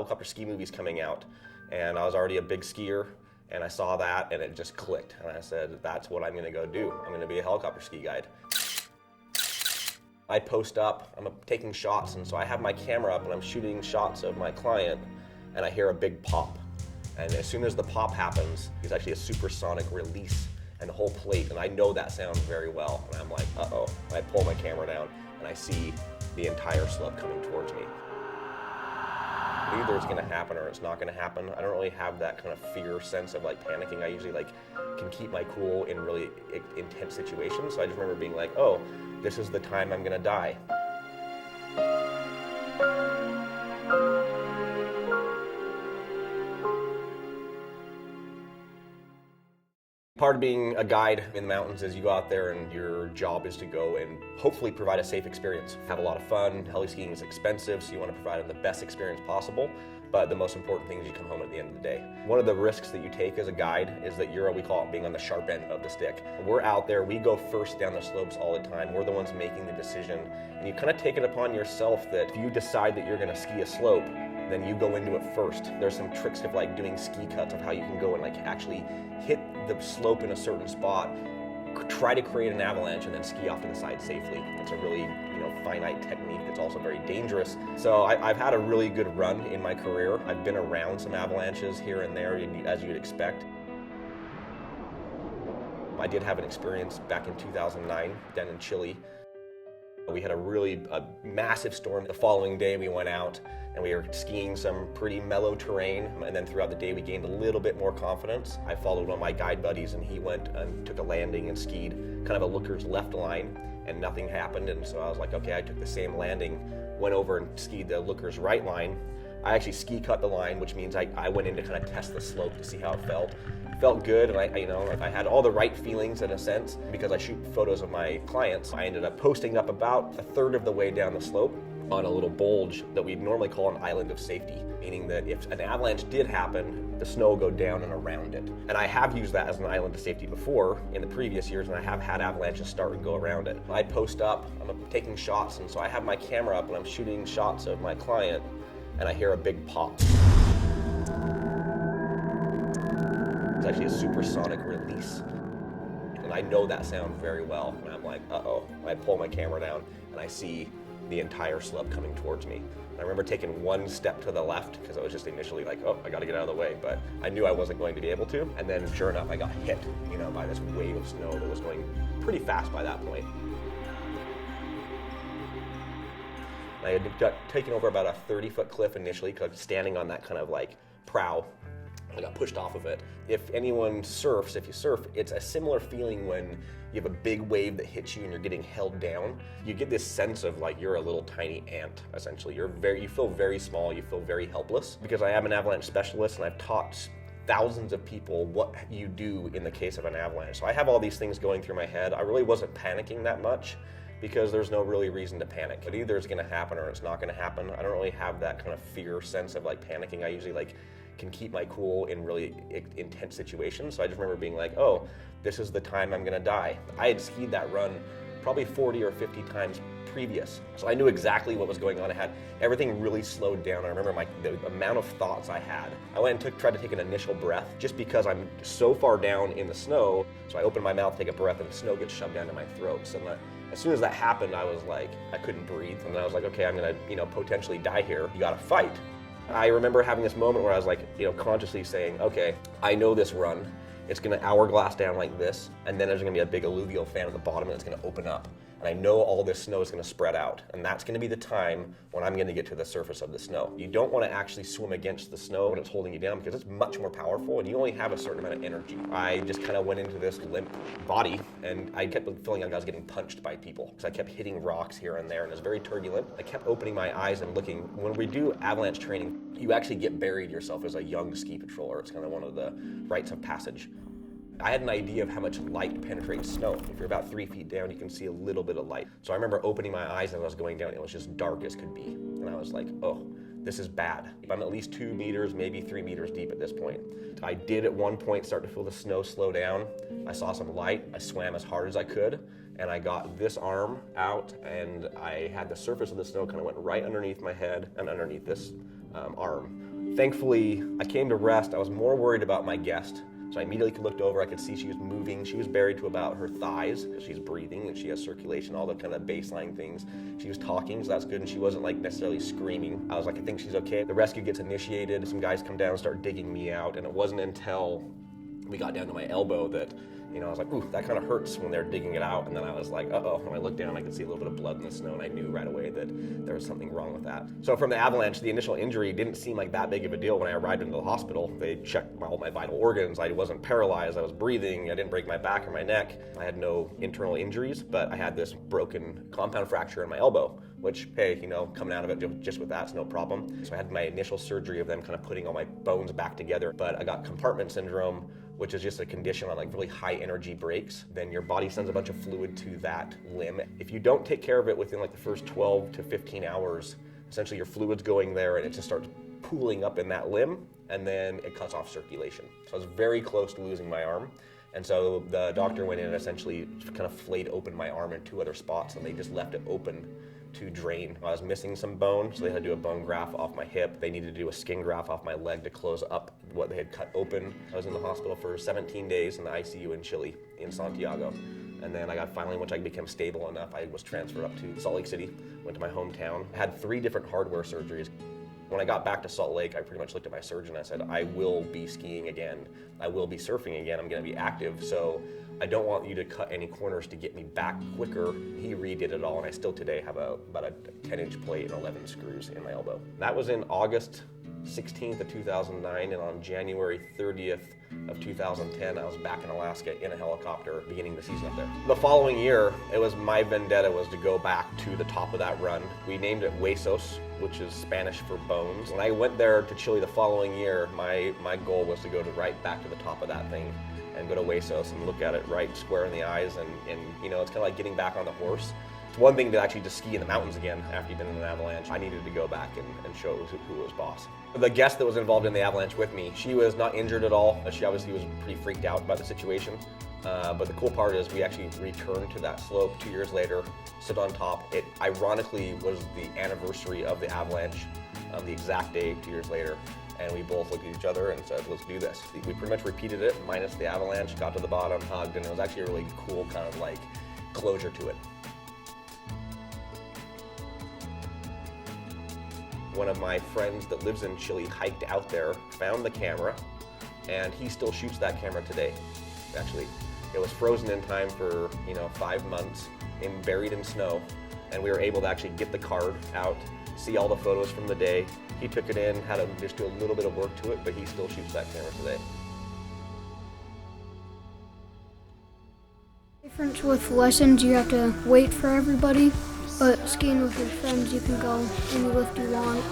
helicopter ski movies coming out, and I was already a big skier, and I saw that, and it just clicked, and I said, that's what I'm gonna go do. I'm gonna be a helicopter ski guide. I post up, I'm taking shots, and so I have my camera up, and I'm shooting shots of my client, and I hear a big pop. And as soon as the pop happens, it's actually a supersonic release and the whole plate, and I know that sound very well. And I'm like, uh-oh. I pull my camera down, and I see the entire slope coming towards me. Either it's gonna happen or it's not gonna happen. I don't really have that kind of fear sense of like panicking. I usually like can keep my cool in really intense situations. So I just remember being like, oh, this is the time I'm gonna die. Part of being a guide in the mountains is you go out there and your job is to go and hopefully provide a safe experience. Have a lot of fun. Heli skiing is expensive, so you want to provide them the best experience possible. But the most important thing is you come home at the end of the day. One of the risks that you take as a guide is that you're, we call it being on the sharp end of the stick. We're out there, we go first down the slopes all the time. We're the ones making the decision. And you kind of take it upon yourself that if you decide that you're going to ski a slope, then you go into it first. There's some tricks of like doing ski cuts of how you can go and like actually hit the slope in a certain spot, try to create an avalanche, and then ski off to the side safely. It's a really, finite technique that's also very dangerous. So I've had a really good run in my career. I've been around some avalanches here and there, as you'd expect. I did have an experience back in 2009 down in Chile. We had a massive storm. The following day we went out and we were skiing some pretty mellow terrain, and then throughout the day we gained a little bit more confidence. I followed one of my guide buddies and he went and took a landing and skied kind of a looker's left line, and nothing happened. And so I was like, okay, I took the same landing, went over and skied the looker's right line. I actually ski cut the line, which means I went in to kind of test the slope to see how it felt. Felt good, and I had all the right feelings in a sense. Because I shoot photos of my clients, I ended up posting up about a third of the way down the slope on a little bulge that we normally call an island of safety, meaning that if an avalanche did happen, the snow will go down and around it. And I have used that as an island of safety before in the previous years, and I have had avalanches start and go around it. I post up, I'm taking shots, and so I have my camera up and I'm shooting shots of my client, and I hear a big pop. It's actually a supersonic release. And I know that sound very well. And I'm like, uh-oh. I pull my camera down and I see the entire slope coming towards me. And I remember taking one step to the left because I was just initially like, oh, I gotta get out of the way. But I knew I wasn't going to be able to. And then sure enough, I got hit, by this wave of snow that was going pretty fast by that point. I had got taken over about a 30-foot cliff initially because I was standing on that kind of like prow. I got pushed off of it. If anyone surfs, if you surf, it's a similar feeling when you have a big wave that hits you and you're getting held down. You get this sense of like you're a little tiny ant, essentially. You feel very small, you feel very helpless. Because I am an avalanche specialist and I've taught thousands of people what you do in the case of an avalanche. So I have all these things going through my head. I really wasn't panicking that much because there's no really reason to panic. But either it's gonna happen or it's not gonna happen. I don't really have that kind of fear sense of like panicking. I usually can keep my cool in really intense situations. So I just remember being like, oh, this is the time I'm gonna die. I had skied that run probably 40 or 50 times previous. So I knew exactly what was going on. I had everything really slowed down. I remember the amount of thoughts I had. I went and tried to take an initial breath just because I'm so far down in the snow. So I opened my mouth, take a breath, and the snow gets shoved down to my throat. So as soon as that happened, I was like, I couldn't breathe. And then I was like, okay, I'm gonna, potentially die here. You gotta fight. I remember having this moment where I was like, consciously saying, okay, I know this run. It's gonna hourglass down like this, and then there's gonna be a big alluvial fan at the bottom and it's gonna open up. And I know all this snow is gonna spread out, and that's gonna be the time when I'm gonna get to the surface of the snow. You don't wanna actually swim against the snow when it's holding you down because it's much more powerful and you only have a certain amount of energy. I just kind of went into this limp body and I kept feeling like I was getting punched by people. So I kept hitting rocks here and there and it was very turbulent. I kept opening my eyes and looking. When we do avalanche training, you actually get buried yourself as a young ski patroller. It's kind of one of the rites of passage. I had an idea of how much light penetrates snow. If you're about 3 feet down, you can see a little bit of light. So I remember opening my eyes and I was going down, it was just dark as could be. And I was like, oh, this is bad. I'm at least 2 meters, maybe 3 meters deep at this point. I did at one point start to feel the snow slow down. I saw some light, I swam as hard as I could, and I got this arm out and I had the surface of the snow kind of went right underneath my head and underneath this arm. Thankfully, I came to rest. I was more worried about my guest. So I immediately looked over, I could see she was moving. She was buried to about her thighs. She's breathing and she has circulation, all the kind of baseline things. She was talking, so that's good, and she wasn't like necessarily screaming. I was like, I think she's okay. The rescue gets initiated. Some guys come down and start digging me out, and it wasn't until we got down to my elbow that, I was like, ooh, that kind of hurts when they're digging it out. And then I was like, uh-oh. When I looked down, I could see a little bit of blood in the snow, and I knew right away that there was something wrong with that. So from the avalanche, the initial injury didn't seem like that big of a deal. When I arrived into the hospital, they checked all my vital organs. I wasn't paralyzed, I was breathing, I didn't break my back or my neck. I had no internal injuries, but I had this broken compound fracture in my elbow, which, hey, coming out of it just with that's no problem. So I had my initial surgery of them kind of putting all my bones back together, but I got compartment syndrome, which is just a condition on like really high energy breaks. Then your body sends a bunch of fluid to that limb. If you don't take care of it within like the first 12 to 15 hours, essentially your fluid's going there and it just starts pooling up in that limb, and then it cuts off circulation. So I was very close to losing my arm. And so the doctor went in and essentially kind of flayed open my arm in 2 other spots, and they just left it open to drain. I was missing some bone, so they had to do a bone graft off my hip. They needed to do a skin graft off my leg to close up what they had cut open. I was in the hospital for 17 days in the ICU in Chile, in Santiago. And then finally, once I became stable enough, I was transferred up to Salt Lake City, went to my hometown. I had 3 different hardware surgeries. When I got back to Salt Lake, I pretty much looked at my surgeon and I said, I will be skiing again. I will be surfing again. I'm gonna be active. So I don't want you to cut any corners to get me back quicker. He redid it all, and I still today have about a 10-inch plate and 11 screws in my elbow. That was in August 16th of 2009, and on January 30th of 2010, I was back in Alaska in a helicopter beginning the season up there. The following year, it was my vendetta was to go back to the top of that run. We named it Huesos, which is Spanish for bones. When I went there to Chile the following year, my goal was to go right back to the top of that thing and go to Huesos and look at it right square in the eyes, and it's kind of like getting back on the horse. It's one thing to actually just ski in the mountains again after you've been in an avalanche. I needed to go back and show who was boss. The guest that was involved in the avalanche with me, she was not injured at all. She obviously was pretty freaked out by the situation. But the cool part is we actually returned to that slope 2 years later, stood on top. It ironically was the anniversary of the avalanche, the exact day 2 years later. And we both looked at each other and said, let's do this. We pretty much repeated it, minus the avalanche, got to the bottom, hugged, and it was actually a really cool kind of like closure to it. One of my friends that lives in Chile hiked out there, found the camera, and he still shoots that camera today. Actually, it was frozen in time for 5 months, and buried in snow, and we were able to actually get the card out, see all the photos from the day. He took it in, had to just do a little bit of work to it, but he still shoots that camera today. Difference with lessons, you have to wait for everybody, but skiing with your friends, you can go any lift you want.